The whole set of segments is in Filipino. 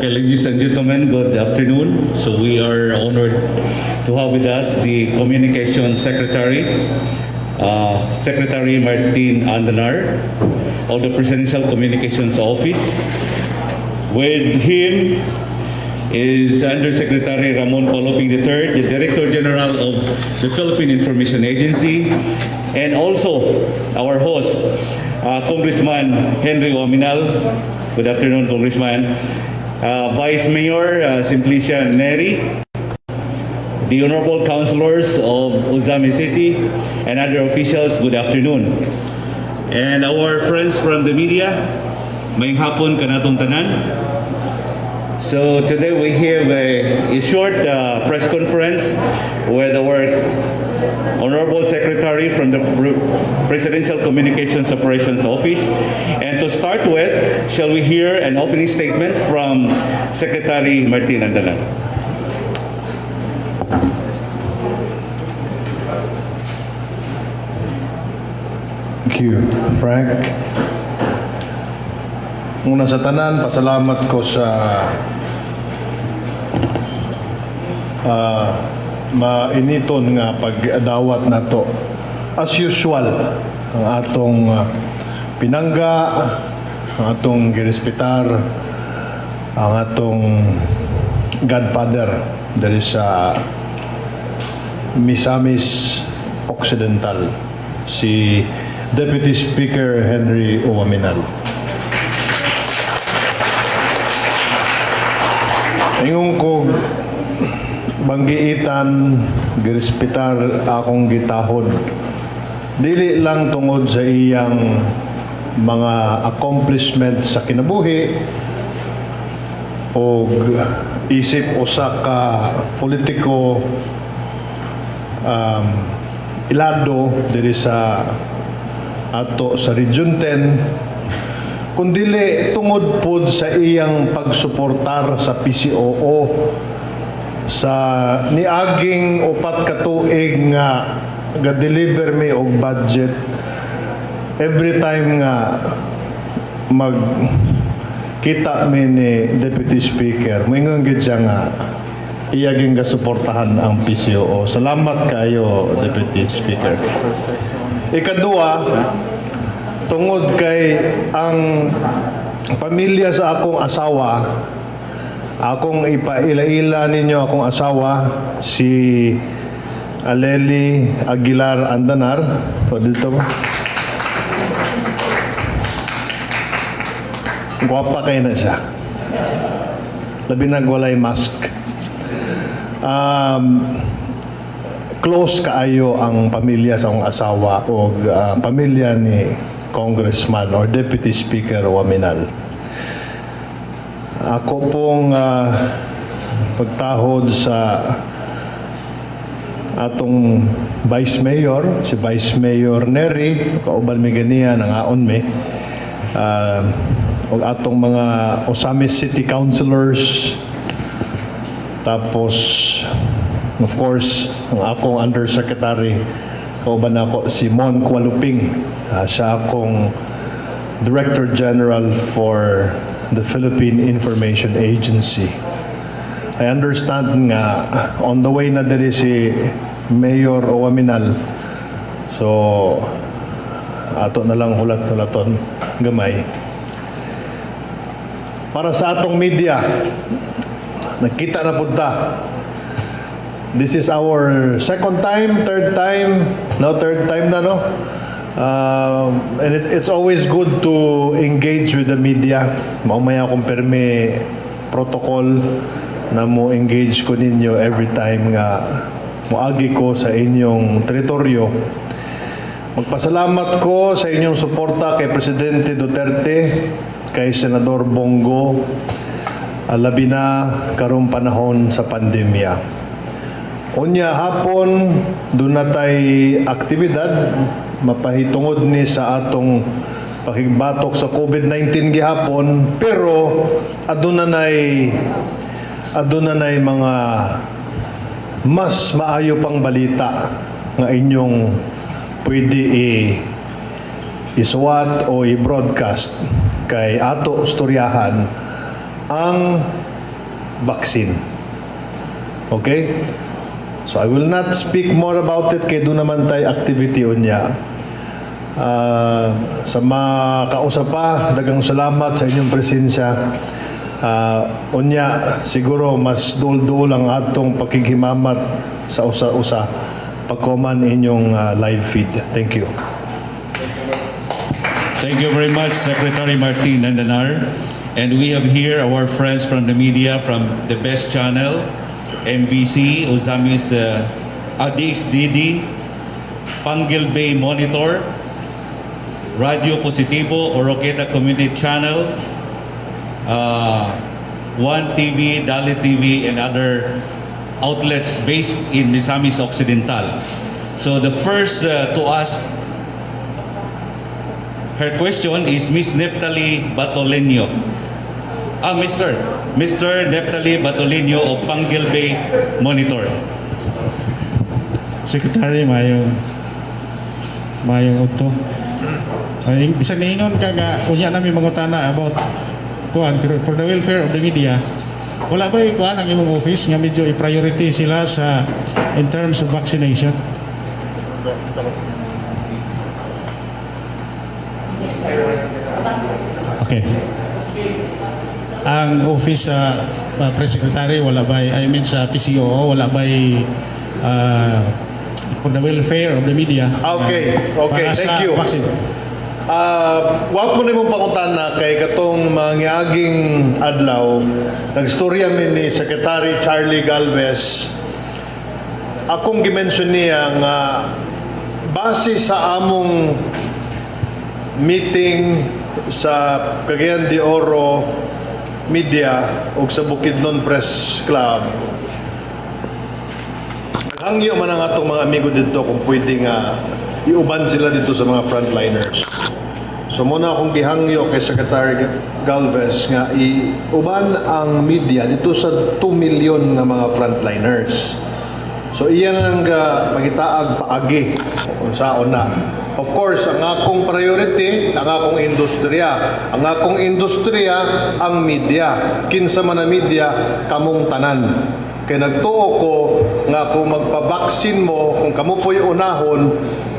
Okay, ladies and gentlemen, good afternoon. So we are honored to have with us the Communications Secretary, Secretary Martin Andanar of the Presidential Communications Office. With him is Undersecretary RAMON CUALOPING lll, the Director General of the Philippine Information Agency, and also our host, Congressman Henry OAMINAL. Good afternoon, Congressman. Vice Mayor Simplicia Neri, the Honorable Councilors of Ozami City, and other officials, good afternoon. And our friends from the media, mayong hapon kanatong tanan. So today we have a short press conference with our Honorable Secretary from the Presidential Communications Operations Office. And to start with, shall we hear an opening statement from Secretary Martin Andanar. Thank you, Frank. Una sa tanan, pasalamat ko sa mainiton nga pag-adawat nato. As usual, ang atong pinangga, ang atong girespetar, ang atong godfather dari sa Misamis Occidental, si Deputy Speaker Henry OAMINAL. Ingon ko banggiitan, girespetar akong gitahod. Dili lang tungod sa iyang mga accomplishment sa kinabuhi o isip usa ka politiko ilado diri sa ato sa Region 10, kundili tungod pod sa iyang pagsuportar sa PCOO sa niaging upat ka tuig nga ga-deliver mi og budget every time nga magkita mi ni Deputy Speaker. Moingon gid siya nga iyaging gasuportahan ang PCOO. Salamat kayo, Deputy Speaker. Ikaduha, tungod kay ang pamilya sa akong asawa, akong ipaila-ila ninyo akong asawa, si Aleli Aguilar Andanar. O dito ba? Guwapa kayo na siya. Labi nagwalay mask. Close kaayo ang pamilya sa akong asawa o pamilya ni Congressman or Deputy Speaker OAMINAL. Ako pong pagtahod sa atong Vice Mayor, si Vice Mayor Neri, kauban mi ganiya, nangaon mi, o atong mga Ozami City Councilors, tapos of course ang akong Undersecretary, kauban ako si Mon CUALOPING, siya akong Director General for the Philippine Information Agency. I understand nga on the way na diri si Mayor OAMINAL, so ato na lang hulat-hulaton gamay. Para sa atong media, nakita na punta. This is our second time, third time na, no? And it's always good to engage with the media. Maumaya akong permi protocol na mo engage ko ninyo every time nga moagi ko sa inyong teritoryo. Magpasalamat ko sa inyong suporta kay Presidente Duterte, kay Senador Bongo, labi na karong panahon sa pandemya. Unya hapon, doon natay aktibidad, mapahitungod ni sa atong pakigbatok sa COVID-19 gihapon, pero adunanay mga mas maayo pang balita nga inyong pwede isuwat o i-broadcast kay ato istoryahan ang vaccine. Okay? So I will not speak more about it kay doon naman tayo activity unya. Sa mga kausap pa, dagang salamat sa inyong presensya. Unya, siguro mas duol-duol ang atong pakighimamat sa usa-usa pagkoman inyong live feed. Thank you. Thank you very much, Secretary Martin Andanar. And we have here our friends from the media, from the best channel, MBC, Uzamis ADXDD, Pangil Bay Monitor, Radio Positivo, Oroqueta Community Channel, One TV, Dali TV, and other outlets based in Misamis Occidental. So the first to ask her question is Miss Neptali Batoleño. Mr. Neptali Batoleño of Pangil Bay Monitor. Secretary, mayong uto. Ay, bisag niingon ka nga, unya namin mangutana about kuan, for the welfare of the media. Wala ba kuan ang imong office nga medyo i-priority sila sa in terms of vaccination? Okay. Ang office sa press secretary wala ba, I mean sa PCOO wala ba for the welfare of the media? Okay, thank you. Wag mo na mong pangutan na kay katong mangyaging adlaw, nagstorya ni Secretary Charlie Galvez. Akong gimension niya nga base sa among meeting sa Cagayan de Oro Media o sa Bukidnon Press Club, hangyo man ang atong mga amigo dito kung pwede nga iuban sila dito sa mga frontliners. So muna akong gihangyo kay Secretary Galvez nga iuban ang media dito sa 2 million nga mga frontliners. So iyan ang pagitaag paagi kung saon na. Of course, ang akong priority, ang akong industriya. Ang akong industriya, ang media. Kinsa man ang media, kamong tanan. Kaya nagtuo ko nga kung magpabaksin mo, kung kamo po'y unahon,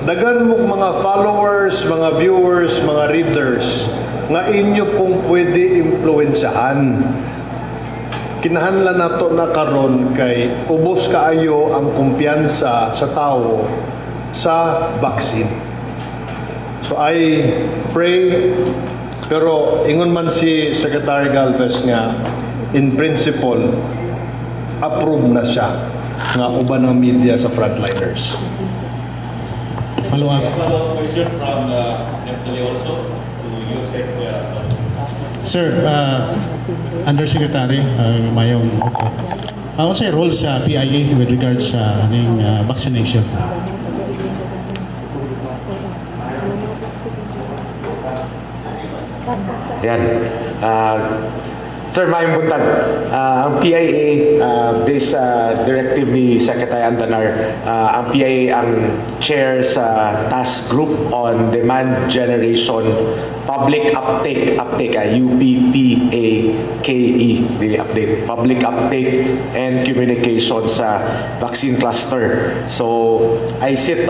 dagan mo mga followers, mga viewers, mga readers, nga inyo pong pwede impluensyahan. Kinahanglan nato na karon kay ubos kaayo ang kumpiyansa sa tao sa vaccine. So I pray, pero ingon man si Secretary Galvez nga in principle approve na siya nga uban ng media sa frontliners. Follow up. Follow-up question from Neptali also to USEC. Sir, Undersecretary, mayong uto. Ano sa role sa PIA with regards sa vaccination? Yan. Sir, mayong buntag. Ang PIA, based sa directive ni Secretary Andanar, ang PIA ang chair sa task group on demand generation public uptake, UPPAKE, the update, public uptake and communication sa vaccine cluster. So I sit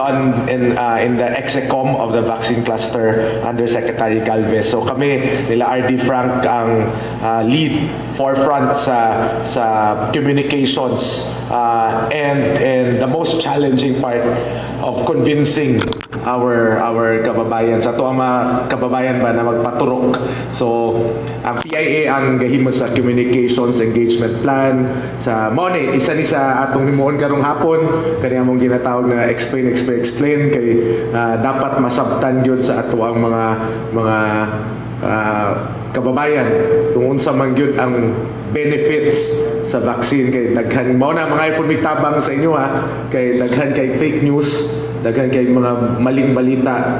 in the execom of the vaccine cluster under Secretary Galvez. So kami nila RD Frank ang lead forefront sa communications and the most challenging part of convincing our kababayan sa to ang mga kababayan ba na magpaturok. So ang PIA ang gahimo sa communications engagement plan sa money isa ni sa atong himuon karong hapon kani among ginatawag na explain kay dapat masabtan gyud sa ato ang mga kababayan kung unsa man gyud ang benefits sa vaccine kay daghan mao na mga ipon mitabang sa inyo kay daghan kay fake news, daghan kay mga maling balita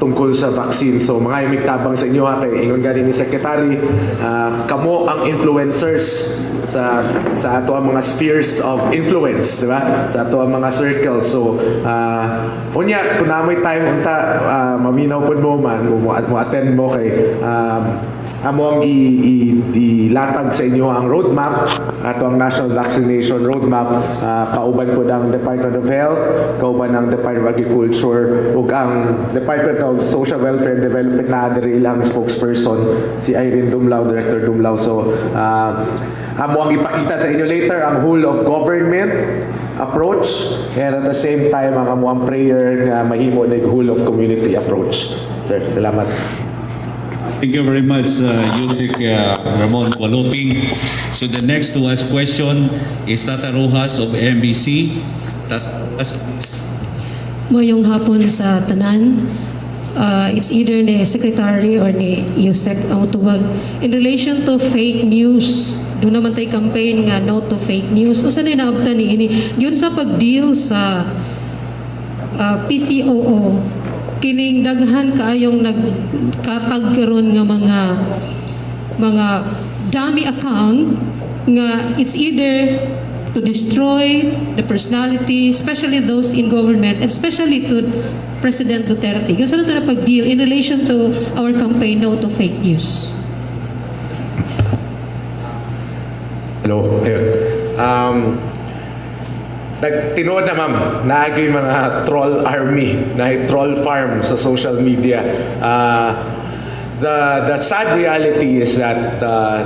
tungkol sa vaccine. So mga imitabang sa inyo kay ingon gani ni Secretary, kamo ang influencers sa ato ang mga spheres of influence, di ba? Sa ato ang mga circles. So unya kung namoy time unta maminaw pud mo man mo attend mo kay among ilatag sa inyo ang roadmap, ato ang National Vaccination Roadmap, kauban po ng Department of Health, kauban ng Department of Agriculture, ug ang Department of Social Welfare and Development na diri ilang spokesperson, si Irene Dumlao, Director Dumlao. So, amo ang ipakita sa inyo later ang whole of government approach, and at the same time ang amo ang prayer nga mahimo nig whole of community approach. Sir, salamat. Thank you very much, USEC Ramon CUALOPING. So the next to ask question is Tata Rojas of MBC. Mayong hapon sa tanan. It's either ni Secretary or ni USEC ang tuwag. In relation to fake news, doon naman tayo campaign nga no to fake news. O saan na naabta ni ini? Yun sa pag-deal sa PCOO, kining daghan kaayong nagkatag karon nga mga dummy account nga it's either to destroy the personality, especially those in government, and especially to President Duterte. Kasi ano na pag-deal in relation to our campaign no to fake news? Hello. Tinuod na ma'am, naagay mga troll army, na troll farm sa social media. The sad reality is that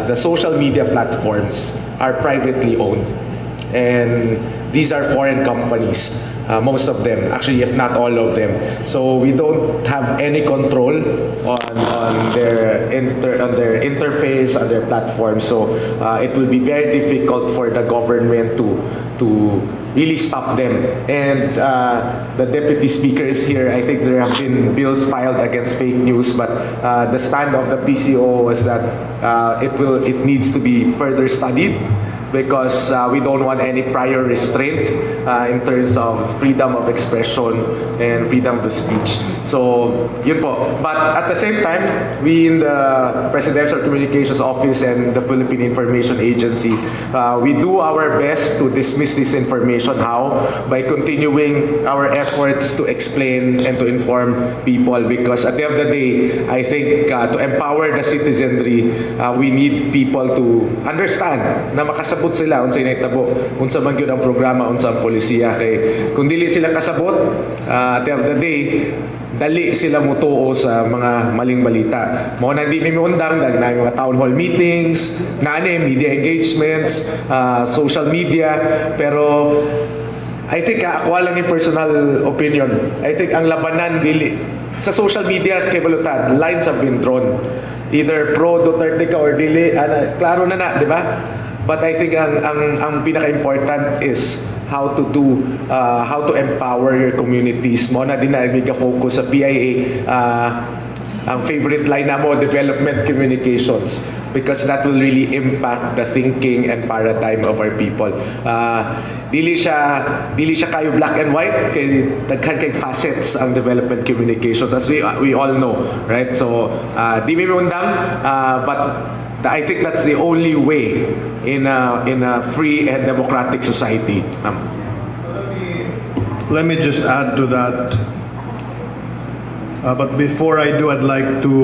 the social media platforms are privately owned, and these are foreign companies. Most of them, actually, if not all of them. So we don't have any control on their interface, on their platform. So it will be very difficult for the government to really stop them. And the deputy speaker is here. I think there have been bills filed against fake news, but the stand of the PCOO is that it needs to be further studied, because we don't want any prior restraint in terms of freedom of expression and freedom of speech. So, yun po. But at the same time, we in the Presidential Communications Office and the Philippine Information Agency, we do our best to dismiss this information. How? By continuing our efforts to explain and to inform people, because at the end of the day, I think to empower the citizenry, we need people to understand na makasabot sila unsa inahitabo, unsa man gyud ang programa, unsa ang polisiya. Kay kung dili sila kasabot, at the end of the day, dali sila mutuo sa mga maling balita. Mao na di mi undang dag na mga town hall meetings, media engagements, social media, pero I think ako lang yung personal opinion. I think ang labanan dili sa social media kay balutad, lines have been drawn. Either pro Duterte ka or dili, klaro na, di ba? But I think ang pinaka-important is how to empower your communities. Mo na din na focus sa PIA, ang favorite line na mo, development communications, because that will really impact the thinking and paradigm of our people. Dili siya kayo black and white, kay daghan kay facets ang development communications, as we all know, right? So di mi undang, but I think that's the only way in a free and democratic society. Let me just add to that. But before I do, I'd like to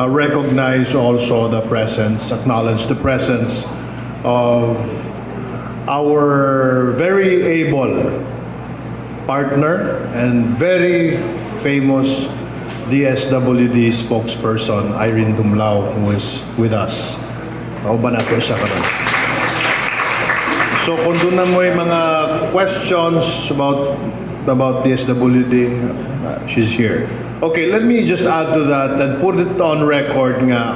recognize also the presence, acknowledge the presence of our very able partner and very famous DSWD spokesperson, Irene Dumlao, who is with us. Kauban natin siya karon. So kung doon na mo yung mga questions about DSWD, she's here. Okay, let me just add to that and put it on record nga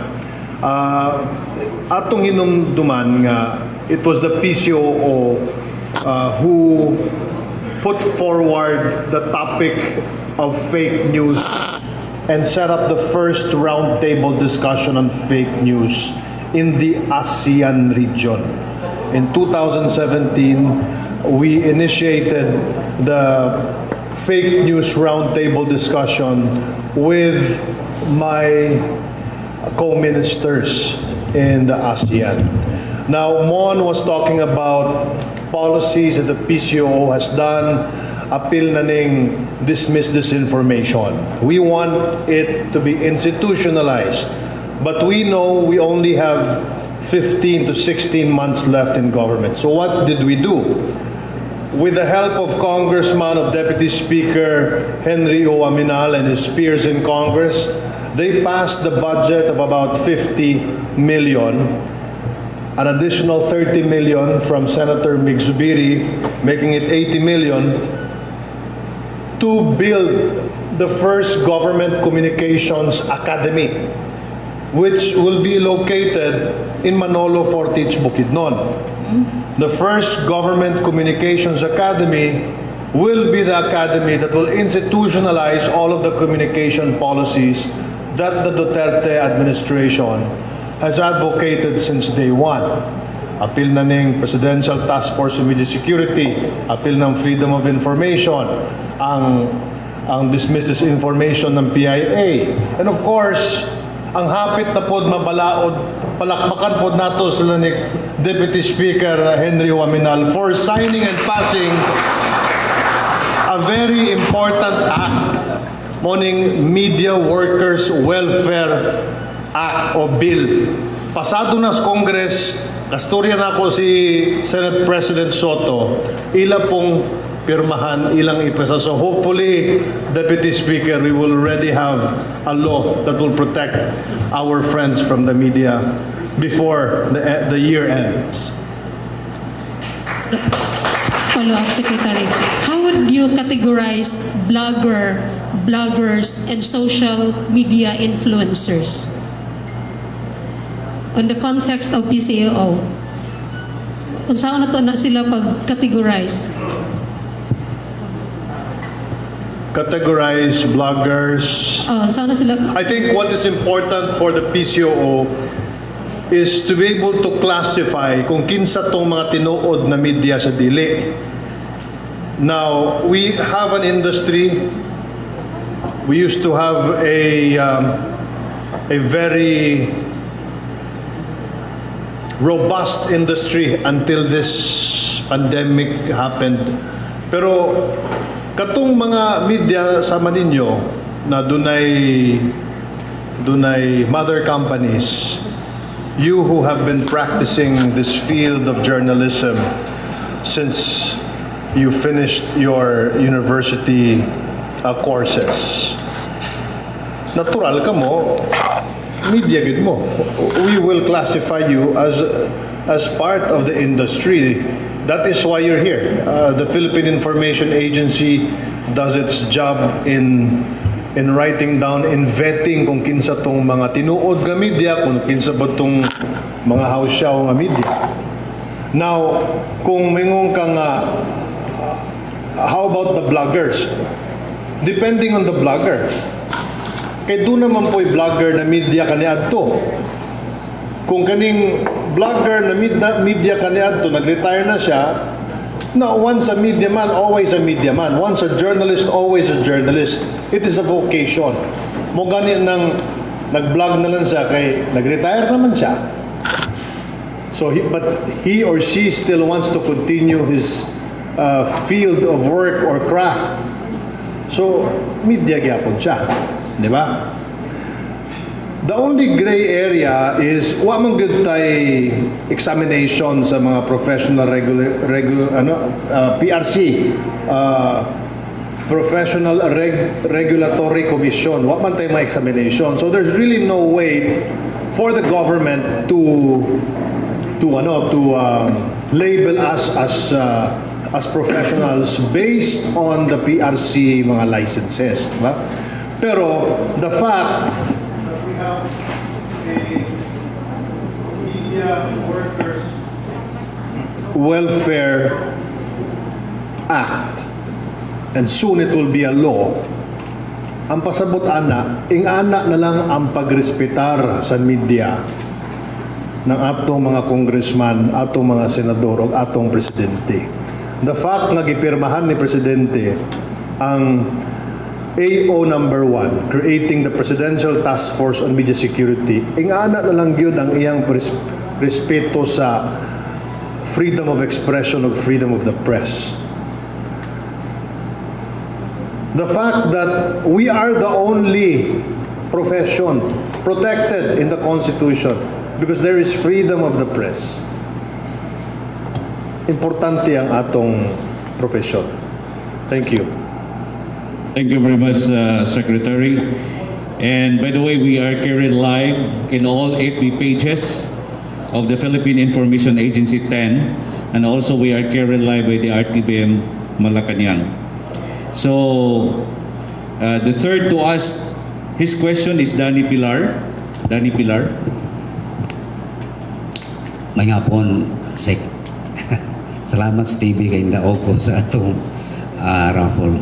atong hinumduman nga it was the PCOO who put forward the topic of fake news and set up the first roundtable discussion on fake news in the ASEAN region. In 2017, we initiated the fake news roundtable discussion with my co-ministers in the ASEAN. Now, Mon was talking about policies that the PCOO has done, appeal na ning dismiss disinformation. We want it to be institutionalized but we know we only have 15 to 16 months left in government. So what did we do? With the help of Congressman of Deputy Speaker Henry OAMINAL and his peers in Congress, they passed the budget of about 50 million, an additional 30 million from Senator Mig Zubiri, making it 80 million, to build the first government communications academy, which will be located in Manolo Fortich, Bukidnon. The first government communications academy will be the academy that will institutionalize all of the communication policies that the Duterte administration has advocated since day one. Appeal na ng Presidential Task Force on Media Security, appeal ng Freedom of Information, ang dismiss information ng PIA. And of course, ang hapit na pod mabalaod, palakpakan pod nato sila ni Deputy Speaker Henry OAMINAL for signing and passing a very important act, morning Media Workers Welfare Act o Bill. Pasado na sa Congress, kasturya na ako si Senate President Soto, ila pong pirmahan, ilang ipasa. So hopefully, Deputy Speaker, we will already have a law that will protect our friends from the media before the year ends. Follow-up, Secretary. How would you categorize bloggers, and social media influencers on the context of PCOO? Kung saan na to na sila pag-categorize? Categorize bloggers. Saan na sila? I think what is important for the PCOO is to be able to classify kung kinsa tong mga tinuod na media sa dili. Now, we have an industry. We used to have a very robust industry until this pandemic happened. Pero katong mga media sama ninyo na dunay mother companies, you who have been practicing this field of journalism since you finished your university courses, natural ka mo, media gid mo. We will classify you as part of the industry. That is why you're here. The Philippine Information Agency does its job in writing down, in vetting kung kinsa tong mga tinuod nga media, kung kinsa ba tong mga hausyaw nga media. Now, kung mingon ka nga, how about the bloggers? Depending on the blogger. Kay doon naman po'y blogger na media kaniadto. Kung kaning blogger na media kaniadto, nag-retire na siya, no, once a media man, always a media man. Once a journalist, always a journalist. It is a vocation. Mo gani nang nag-blog na lang siya kay nag-retire naman siya. So, but he or she still wants to continue his field of work or craft. So, media gyapon siya. Di ba? The only gray area is wa man gyud tay examination sa mga professional PRC, Professional Regulatory Commission. Wa man tay mga examination. So there's really no way for the government to label us as professionals based on the PRC mga licenses, diba? Pero the fact we have a Media Workers Welfare Act, and soon it will be a law, ang pasabot ana, ing-ana na lang ang pagrespetar sa media ng atong mga congressman, atong mga senador, o atong presidente. The fact nga gipirmahan ni presidente ang AO number 1, creating the Presidential Task Force on Media Security, ing-ana na lang yun ang iyang respeto sa freedom of expression o freedom of the press. The fact that we are the only profession protected in the Constitution because there is freedom of the press. Importante ang atong profesyon. Thank you. Thank you very much, Secretary. And by the way, we are carried live in all FB pages of the Philippine Information Agency 10, and also we are carried live by the RTBM Malacanang. So, the third to ask his question is Danny Pilar. Danny Pilar. May nga po, Sek. Salamat, Stevie, kay daog ko sa atong raffle.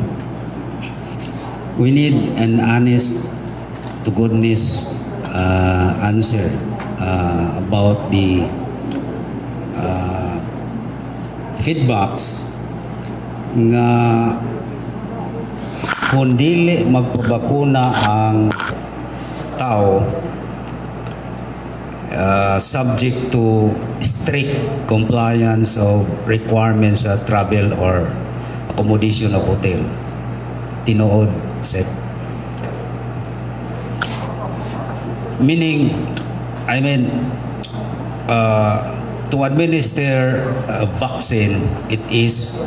We need an honest to goodness answer about the feedbacks nga kung dili magpabakuna ang tao subject to strict compliance of requirements sa travel or accommodation of hotel. Tinuod, Sep. Meaning, I mean, to administer a vaccine, it is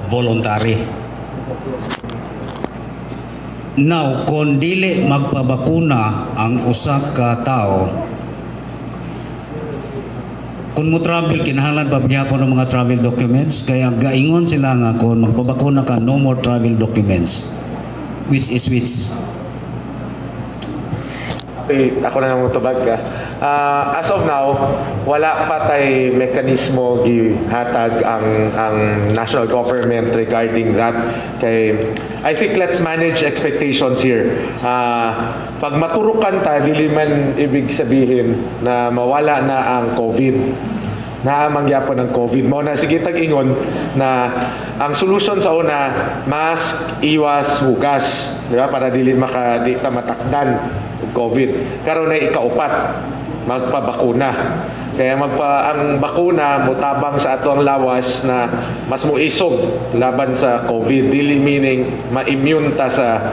voluntary. Now, kung dili magpabakuna ang usa ka tao, kung mo travel, kinahanglan pa gyapon ng mga travel documents, kaya gaingon sila nga kung magpabakuna ka, no more travel documents. Which is which? Ako na lang tubag ka. As of now, wala pa tay mekanismo gihatag ang national government regarding that. Kay I think let's manage expectations here. Pag maturukan ta, dili man ibig sabihin na mawala na ang COVID. Naamangyapon ng COVID. Mao na sige tag-ingon na ang solusyon sa una, mask, iwas, hugas, di ba? Para dili ta matakdan og COVID. Karon na ikaupat, magpabakuna. Kaya ang bakuna mutabang sa ato ang lawas na mas muisog laban sa COVID. Dili meaning ma-immune ta sa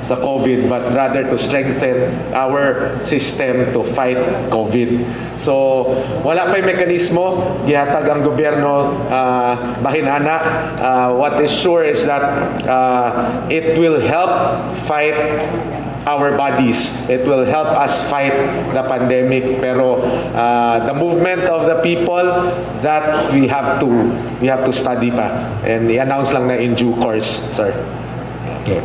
COVID, but rather to strengthen our system to fight COVID. So, wala pa'y mekanismo, gihatag ang gobyerno bahinana. What is sure is that it will help fight our bodies. It will help us fight the pandemic. Pero the movement of the people, that we have to study pa. And i-announce lang na in due course, sir. Okay.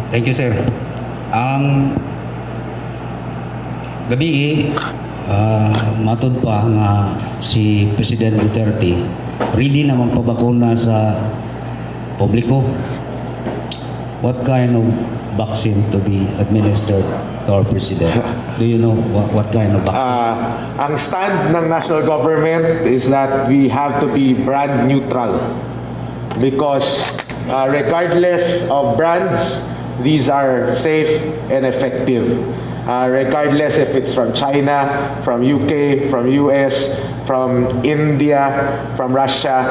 Thank you, sir. Ang gabi, matod pa nga si President Duterte ready na magpabakuna sa publiko. What kind of vaccine to be administered to our President? Do you know what kind of vaccine? Ang stand ng national government is that we have to be brand neutral because regardless of brands, these are safe and effective. Regardless if it's from China, from UK, from US, from India, from Russia,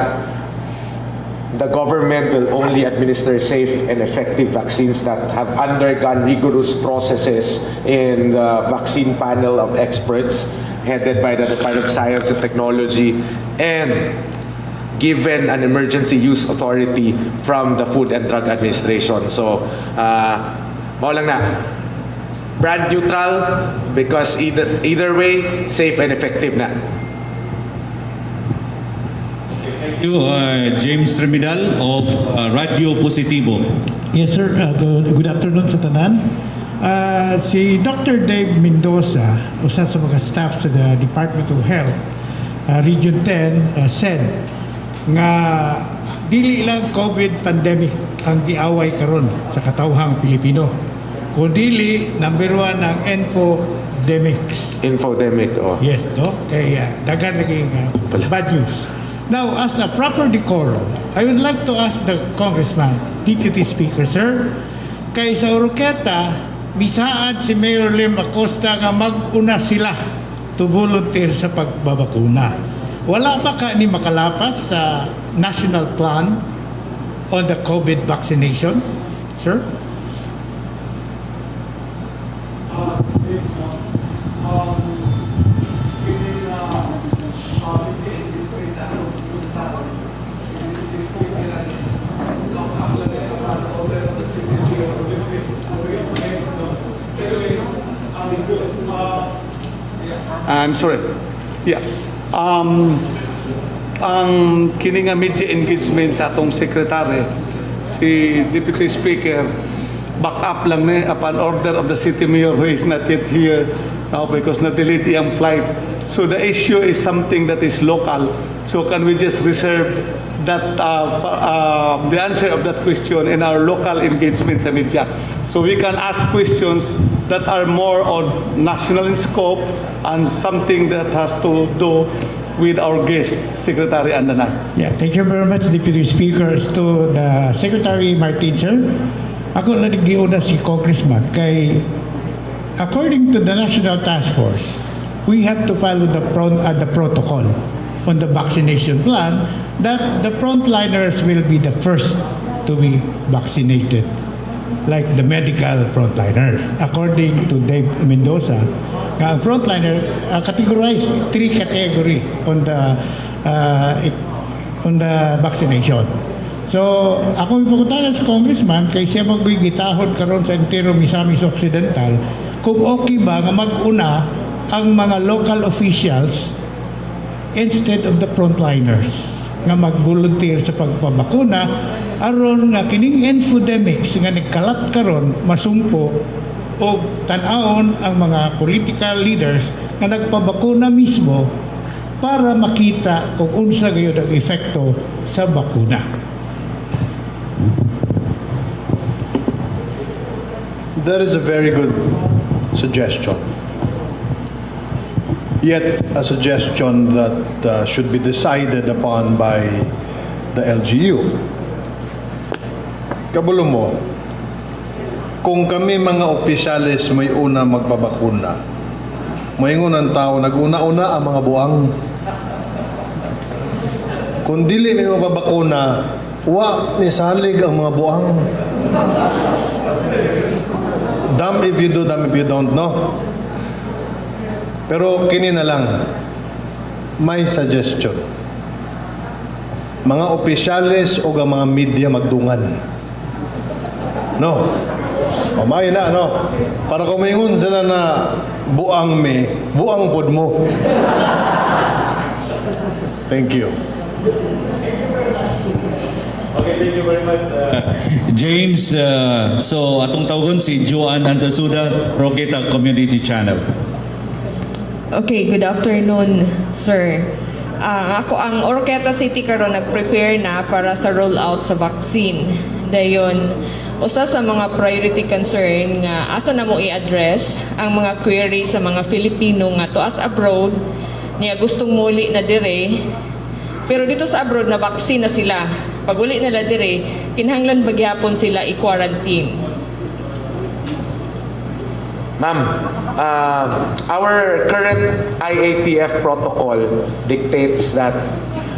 the government will only administer safe and effective vaccines that have undergone rigorous processes in the vaccine panel of experts headed by the Department of Science and Technology and given an emergency use authority from the Food and Drug Administration. So, mao lang na. Brand neutral because either way, safe and effective na. Thank you, James Remidal of Radio Positibo. Yes, sir. Good afternoon sa tanan. Si Dr. Dave Mendoza, usa sa mga staff sa the Department of Health, Region 10, said nga dili lang COVID pandemic ang giaway karon sa katawhang Pilipino. Kundi number 1 ang Infodemic, oh. Yes, no? Kaya dagan naging bad news. Now, as a proper decorum, I would like to ask the Congressman, Deputy Speaker, sir, kay sa Oroqueta, misaad si Mayor Lim Acosta nga mag-una sila to volunteer sa pagbabakuna. Wala ba ka ni makalapas sa national plan on the COVID vaccination, sir? I'm sorry. Yeah. Ang kini nga media engagement sa atong secretary, si Deputy Speaker, back up lang ni upon order of the City Mayor who is not yet here now because na-delete iyang flight. So the issue is something that is local. So can we just reserve that the answer of that question in our local engagement sa media? So we can ask questions that are more on national in scope and something that has to do with our guest, Secretary Andanar. Yeah, thank you very much, Deputy Speaker. To the Secretary Martin, sir, ako na nagiuna si Congressman kay according to the National Task Force, we have to follow the protocol on the vaccination plan that the frontliners will be the first to be vaccinated, like the medical frontliners. According to Dave Mendoza, ang frontliner categorized 3 category on the vaccination. So, ako ipagkutanan sa congressman kay siya magbigitahon karon sa entero Misamis Occidental kung okay ba nga mag-una ang mga local officials instead of the frontliners nga mag-volunteer sa pagpabakuna aron nga kining infodemics nga nagkalat karon masumpo o tan-awon ang mga political leaders nga nagpabakuna mismo para makita kung unsa gayud ang epekto sa bakuna. That is a very good suggestion. Yet a suggestion that should be decided upon by the LGU. Kabulo mo, kung kami mga opisyalis may una magpabakuna, may unang tao, nag-una-una ang mga buang. Kung dili may magpabakuna, wa ni salig ang mga buang. Damn if you do, damn if you don't, no? Pero kini na lang, may suggestion. Mga opisyalis o mga media magdungan. No? Pamay na, no? Para kumingon sila na buang pod mo. Thank you. Okay, thank you very much. James, so atong tawgon si Joanne Antasuda, Roqueta Community Channel. Okay, good afternoon, sir. Ako ang Oroqueta City karon nag-prepare na para sa rollout sa vaccine. Dayon, usa sa mga priority concern nga asa na mo i-address ang mga query sa mga Filipino nga tuas abroad niya gustong muli na dire. Pero dito sa abroad na vaccine na sila. Pag uli nila dire, kinahanglan bagyapon sila i-quarantine. Ma'am, our current IATF protocol dictates that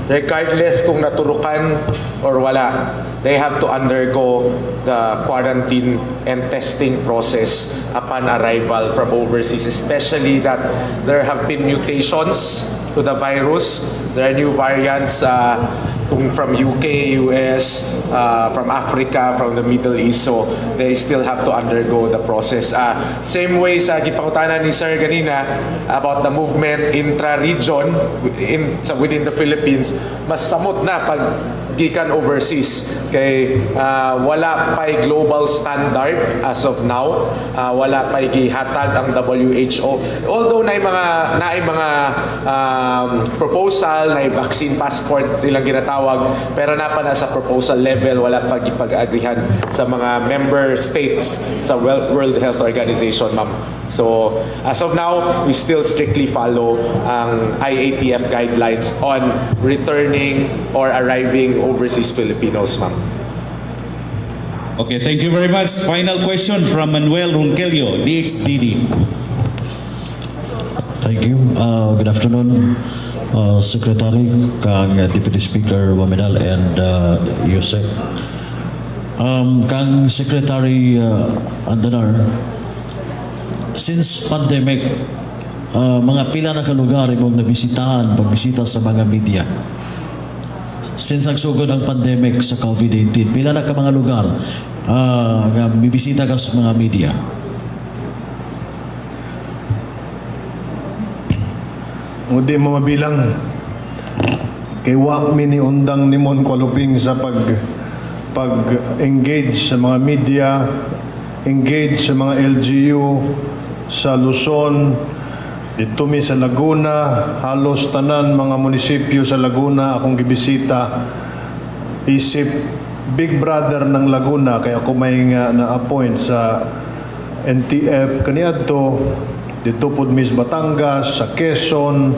regardless kung naturukan or wala, they have to undergo the quarantine and testing process upon arrival from overseas, especially that there have been mutations to the virus. There are new variants from UK, US, from Africa, from the Middle East, so they still have to undergo the process. Same way sa gipangutanan ni Sir ganina about the movement intra-region within the Philippines, mas samot na pag gikan overseas kay wala pay global standard as of now, wala pay gihatag ang WHO, although naay mga proposal na vaccine passport ilang ginatawag, pero napa na sa proposal level, wala pa gipag-agrihan sa mga member states sa World Health Organization, ma'am. So as of now, we still strictly follow ang IATF guidelines on returning or arriving overseas Filipinos, ma'am. Okay, thank you very much. Final question from Manuel Ronquillo, DXDD. Thank you. Good afternoon, Secretary, kang Deputy Speaker OAMINAL and USEC. Kang Secretary Andanar, since pandemic, mga pila na kalugar imong nabisitahan, pagbisita sa mga media. Since nagsugod ang pandemic sa COVID-19, pila na ka mga lugar nga bibisita ka sa mga media? Hindi mo mabilang. Kay wa mi ni undang ni Mon CUALOPING sa pag-engage sa mga media, engage sa mga LGU sa Luzon, dito mi sa Laguna, halos tanan mga munisipyo sa Laguna akong gibisita. Isip Big Brother ng Laguna kaya ako may nga na-appoint sa NTF kaniadto. Dito po Miss Batangas, sa Quezon,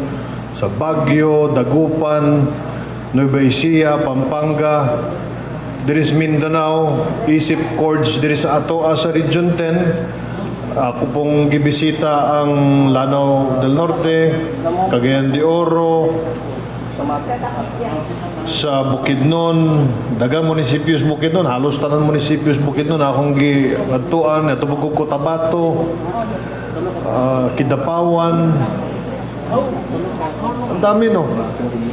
sa Baguio, Dagupan, Nueva Ecija, Pampanga, diris Mindanao, Isip Cords, diris sa Atoa sa Region 10. Ako pong gibisita ang Lanao del Norte, Cagayan de Oro, sa Bukidnon, dagang munisipios Bukidnon, halos tanan munisipios Bukidnon akong giadtuan, ato pug Cotabato, Kidapawan, ang dami no.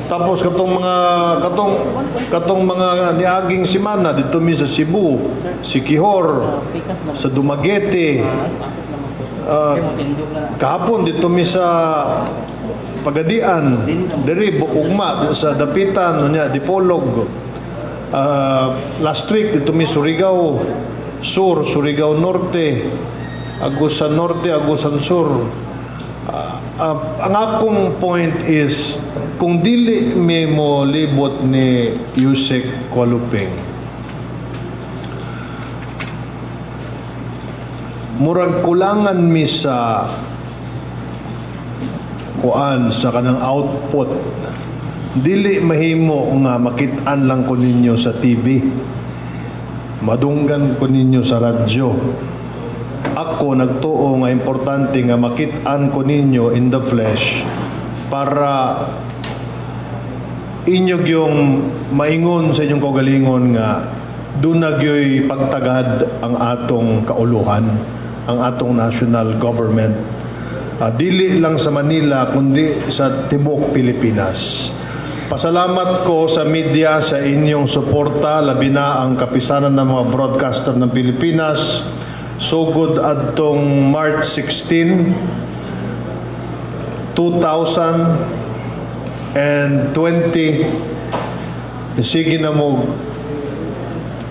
Tapos katong mga niaging simana dito mi sa Cebu, Siquijor, sa Dumaguete, kahapon dito mi sa Pagadian, diri Ugma sa Dapitan nya Dipolog. Last week dito mi Surigao Sur, Surigao Norte, Agusan Norte, Agusan Sur. Ang akong point is, kung dili may mo libot ni USEC CUALOPING, murag kulangan mi sa sa kanang output. Dili mahimo nga makit-an lang ko ninyo sa TV, madunggan ko ninyo sa radyo. Ako nagtuo nga importante nga makit-an ko ninyo in the flesh para inyog yung maingon sa inyong kaugalingon nga dunagyoy pagtagad ang atong kauluhan, ang atong national government. Dili lang sa Manila kundi sa tibuok Pilipinas. Pasalamat ko sa media sa inyong suporta, labi na ang kapisanan ng mga broadcaster ng Pilipinas. So good adtong March 16, 2020, sige na mo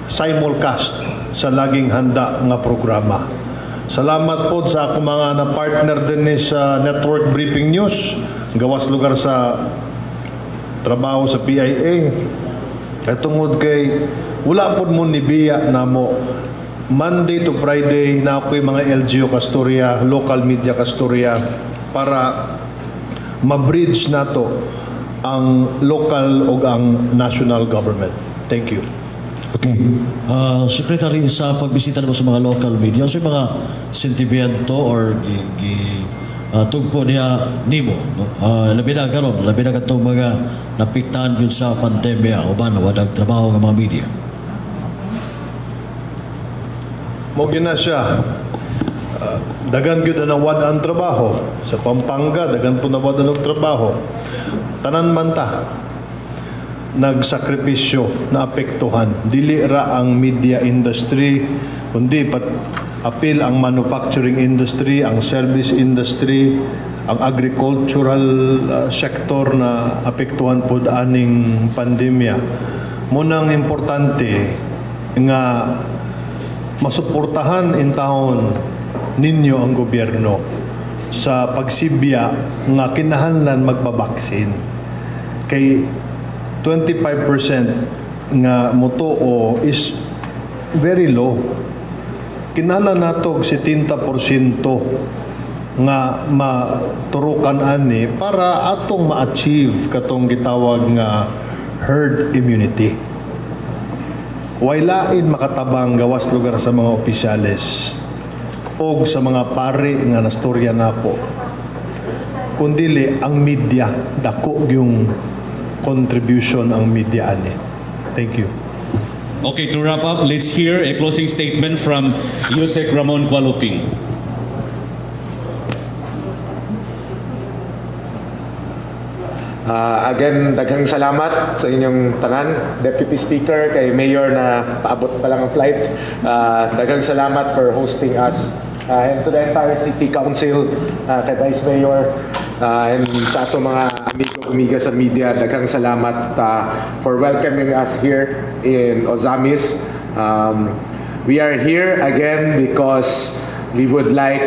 simulcast sa laging handa nga programa. Salamat po sa akong mga na-partner din sa Network Briefing News, gawas lugar sa trabaho sa PIA. Katungod kay wala po mo nibiya na mo Monday to Friday na ako'y mga LGU Kasturya, local media Kasturya para ma-bridge nato ang local o ang national government. Thank you. Okay. Secretary, sa pagbisita mo sa mga local media, sa mga sentimiento or tugpo niya nimo, labi na karon, labi na katong mga napiktahan yun sa pandemya o ba na wadag trabaho ng mga media? Mo gina siya. Dagan gyud ang wad ang trabaho sa Pampanga, dagan po na wad ang trabaho. Tanan man ta nagsakripisyo na apektuhan. Dili ra ang media industry kundi apil ang manufacturing industry, ang service industry, ang agricultural sector na apektuhan pod aning pandemya. Munang importante nga masuportahan in taon ninyo ang gobyerno sa pagsibya nga kinahanglan magbabaksin. Kay 25% nga motuo is very low. Kinahanglan nato 70% nga maturukan ani para atong ma-achieve katong gitawag nga herd immunity. Wailain makatabang gawas lugar sa mga opisyales o sa mga pari nga nastorya nako. Kundili ang media, dako yung contribution ang media ani. Thank you. Okay, to wrap up, let's hear a closing statement from USEC Ramon CUALOPING. Again, daghang salamat sa inyong tanan. Deputy Speaker, kay Mayor na paabot pa lang ang flight. Daghang salamat for hosting us. And to the entire City Council, kay Vice Mayor, and sa ato mga amiga sa media, daghang salamat for welcoming us here in Ozamis. We are here again because we would like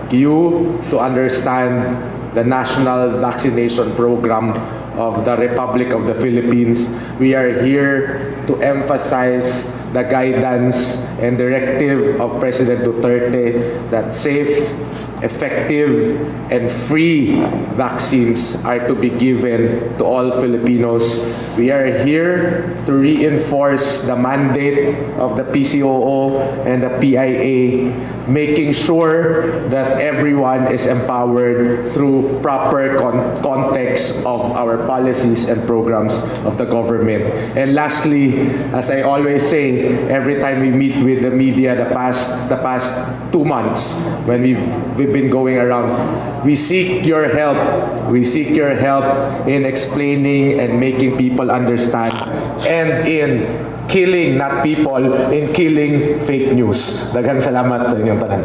you to understand the national vaccination program of the Republic of the Philippines. We are here to emphasize the guidance and directive of President Duterte that safe, effective, and free vaccines are to be given to all Filipinos. We are here to reinforce the mandate of the PCOO and the PIA, making sure that everyone is empowered through proper context of our policies and programs of the government. And lastly, as I always say, every time we meet with the media the past 2 months, when we've been going around, we seek your help. We seek your help in explaining and making people understand, and in killing, not people, in killing fake news. Daghang salamat sa inyong tanan.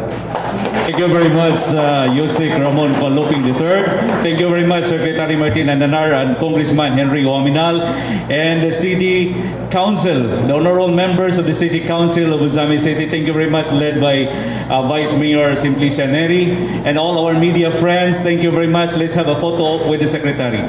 Thank you very much, USEC RAMON CUALOPING lll. Thank you very much, Secretary Martin Andanar and Congressman Henry OAMINAL, and the City Council, the honorable members of the City Council of Ozamis City. Thank you very much, led by Vice Mayor Simplicia Neri, and all our media friends. Thank you very much. Let's have a photo op with the Secretary.